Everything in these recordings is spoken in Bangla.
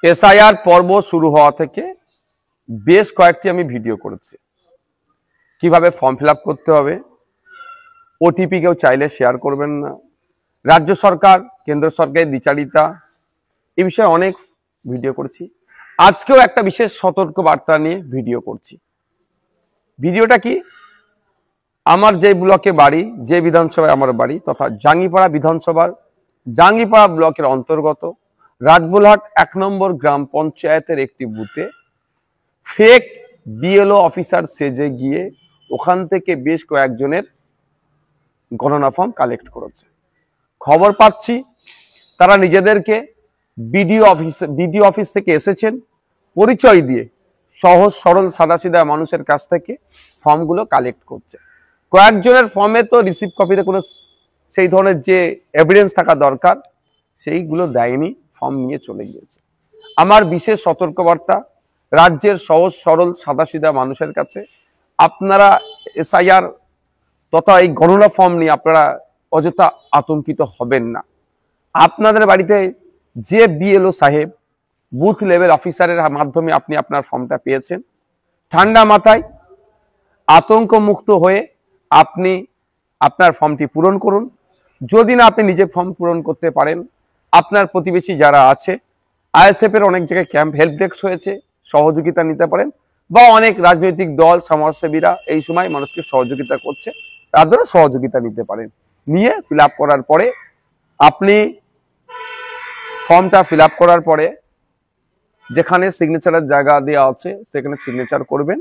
এসআইআর পর্ব শুরু হওয়া থেকে বেশ কয়েকটি আমি ভিডিও করেছি। কিভাবে ফর্ম ফিল আপ করতে হবে, ওটিপি কেউ চাইলে শেয়ার করবেন না, রাজ্য সরকার কেন্দ্র সরকারের দ্বিচারিতা, এই বিষয়ে অনেক ভিডিও করেছি। আজকেও একটা বিশেষ সতর্ক বার্তা নিয়ে ভিডিও করছি। ভিডিওটা কি, আমার যে ব্লকে বাড়ি, যে বিধানসভায় আমার বাড়ি তথা জাঙ্গিপাড়া বিধানসভার জাঙ্গিপাড়া ব্লকের অন্তর্গত রাজবুলহাট 1 নম্বর গ্রাম পঞ্চায়েতের একটি বুথে ফেক বিএলও অফিসার সেজে গিয়ে ওখান থেকে বেশ কয়েকজনের গণনা ফর্ম কালেক্ট করেছে। খবর পাচ্ছি তারা নিজেদেরকে বিডিও অফিস থেকে এসেছেন, পরিচয় দিয়ে সহজ সরল সাদাসিধা মানুষের কাছ থেকে ফর্মগুলো কালেক্ট করছে। কয়েকজনের ফর্মে তো রিসিভ কপিতে কোনো সেই ধরনের যে এভিডেন্স থাকা দরকার সেইগুলো দেয়নি, ফর্ম নিয়ে চলে গিয়েছে। আমার বিশেষ সতর্কবার্তা রাজ্যের সহজ সরল সাদাসিধা মানুষের কাছে, আপনারা এসআইআর তথা এই গণনা ফর্ম নিয়ে আপনারা অযথা আতঙ্কিত হবেন না। আপনাদের বাড়িতে যে বিএলও সাহেব বুথ লেভেল অফিসারের মাধ্যমে আপনি আপনার ফর্মটা পেয়েছেন, ঠান্ডা মাথায় আতঙ্ক মুক্ত হয়ে আপনি আপনার ফর্মটি পূরণ করুন। যদি না আপনি নিজে ফর্ম পূরণ করতে পারেন, আপনার প্রতিবেশী যারা আছে, আইএসএফ এর অনেক জায়গায় ক্যাম্প হেল্প ডেস্ক হয়েছে, সহযোগিতা নিতে পারেন, বা অনেক রাজনৈতিক দল সমাজসেবীরা এই সময় মানুষকে সহযোগিতা করছে, তাদেরও সহযোগিতা নিতে পারেন। নিয়ে ফিল আপ করার পরে আপনি ফর্মটা ফিল আপ করার পরে যেখানে সিগনেচারের জায়গা দেওয়া আছে সেখানে সিগনেচার করবেন,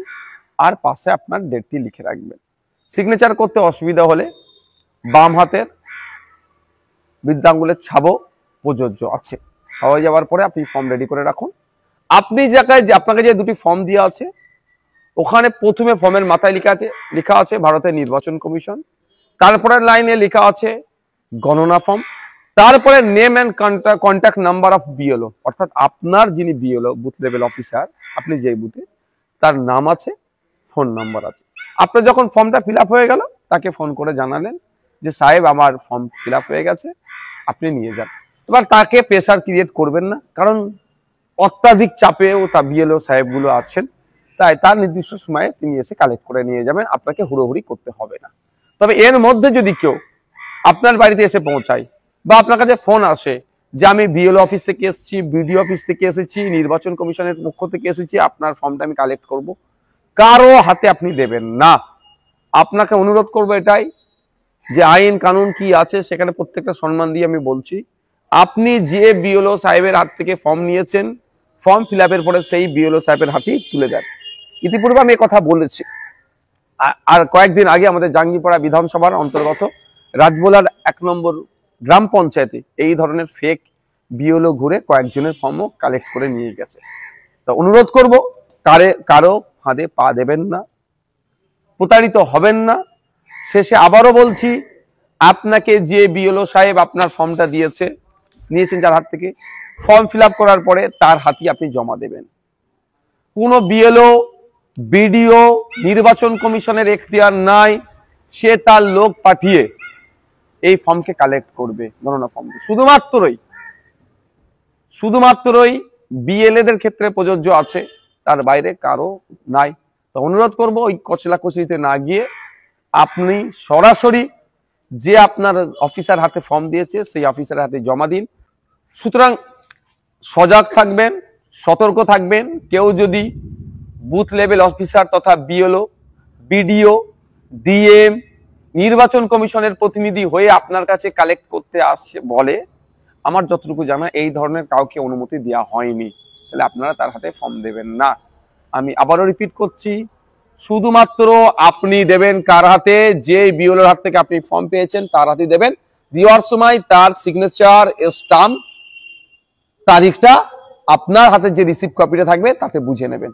আর পাশে আপনার ডেটটি লিখে রাখবেন। সিগনেচার করতে অসুবিধা হলে বাম হাতের বৃদ্ধাঙ্গুলের ছাপও প্রযোজ্য আছে। হয়ে যাওয়ার পরে আপনি ফর্ম রেডি করে রাখুন। আপনি জায়গায় যে আপনাকে যে দুটি ফর্ম দেওয়া আছে ওখানে প্রথমে ফর্মের মাথায় লেখা আছে ভারতের নির্বাচন কমিশন, তারপরে লাইনে লেখা আছে গণনা ফর্ম, তারপরে name and contact number of BLO, অর্থাৎ আপনার যিনি বিএলও বুথ লেভেল অফিসার, আপনি যেই বুথে, তার নাম আছে, ফোন নাম্বার আছে। আপনার যখন ফর্মটা ফিল আপ হয়ে গেল তাকে ফোন করে জানালেন যে সাহেব আমার ফর্ম ফিল আপ হয়ে গেছে, আপনি নিয়ে যান। এবার তাকে প্রেসার ক্রিয়েট করবেন না, কারণ অত্যাধিক চাপেও তা বিএলও সাহেবগুলো আছেন, তাই তার নির্দিষ্ট সময়ে তিনি এসে কালেক্ট করে নিয়ে যাবেন, আপনাকে হুড়োহুড়ি করতে হবে না। তবে এর মধ্যে যদি কেউ আপনার বাড়িতে এসে পৌঁছায় বা আপনার কাছে ফোন আসে যে আমি বিএলও অফিস থেকে এসেছি, বিডিও অফিস থেকে এসেছি, নির্বাচন কমিশনের পক্ষ থেকে এসেছি, আপনার ফর্মটা আমি কালেক্ট করব, কারো হাতে আপনি দেবেন না। আপনাকে অনুরোধ করবো এটাই যে আইন কানুন কি আছে সেখানে প্রত্যেকটা সম্মান দিয়ে আমি বলছি, আপনি যে বিএলও সাহেবের হাত থেকে ফর্ম নিয়েছেন, ফর্ম ফিল আপের পরে সেই বিএলও সাহেবের হাতেই তুলে দেন। ইতিপূর্বে আমি কথা বলেছি। আর কয়েকদিন আগে আমাদের জাঙ্গিপাড়া বিধানসভার অন্তর্গত রাজবোলার 1 নম্বর গ্রাম পঞ্চায়েতে এই ধরনের ফেক বিএলও ঘুরে কয়েকজনের ফর্মও কালেক্ট করে নিয়ে গেছে। তো অনুরোধ করব কারো ফাঁদে পা দেবেন না, প্রতারিত হবেন না। শেষে আবারও বলছি, আপনাকে যে বিএলও সাহেব আপনার ফর্মটা নিয়েছেন যার হাত থেকে, ফর্ম ফিল আপ করার পরে তার হাতে আপনি জমা দেবেন। কোনো বিএলও বিডিও নির্বাচন কমিশনের এখতিয়ার নাই, সে তার লোক পাঠিয়ে এই ফর্মকে কালেক্ট করবে, গণনা ফর্ম। শুধুমাত্রই বিএলএদের ক্ষেত্রে প্রযোজ্য আছে, তার বাইরে কারো নাই। তো অনুরোধ করব ওই কচলাকচলিতে না গিয়ে আপনি সরাসরি যে আপনার অফিসার হাতে ফর্ম দিয়েছে সেই অফিসারের হাতে জমা দিন। সুতরাং সজাগ থাকবেন, সতর্ক থাকবেন। কেউ যদি বুথ লেভেল অফিসার তথা বিএলও, বিডিও, ডিএম, নির্বাচন কমিশনের প্রতিনিধি হয়ে আপনার কাছে কালেক্ট করতে আসছে বলে, আমার যতটুকু জানা এই ধরনের কাউকে অনুমতি দেওয়া হয়নি, তাহলে আপনারা তার হাতে ফর্ম দেবেন না। আমি আবারও রিপিট করছি, শুধুমাত্র আপনি দেবেন কার হাতে, যে বিএলওর হাত থেকে আপনি ফর্ম পেয়েছেন তার হাতে দেবেন। দেওয়ার সময় তার সিগনেচার, স্টাম্প, তারিখটা আপনার হাতে যে রিসিভ কপিটা থাকবে তাতে বুঝে নেবেন।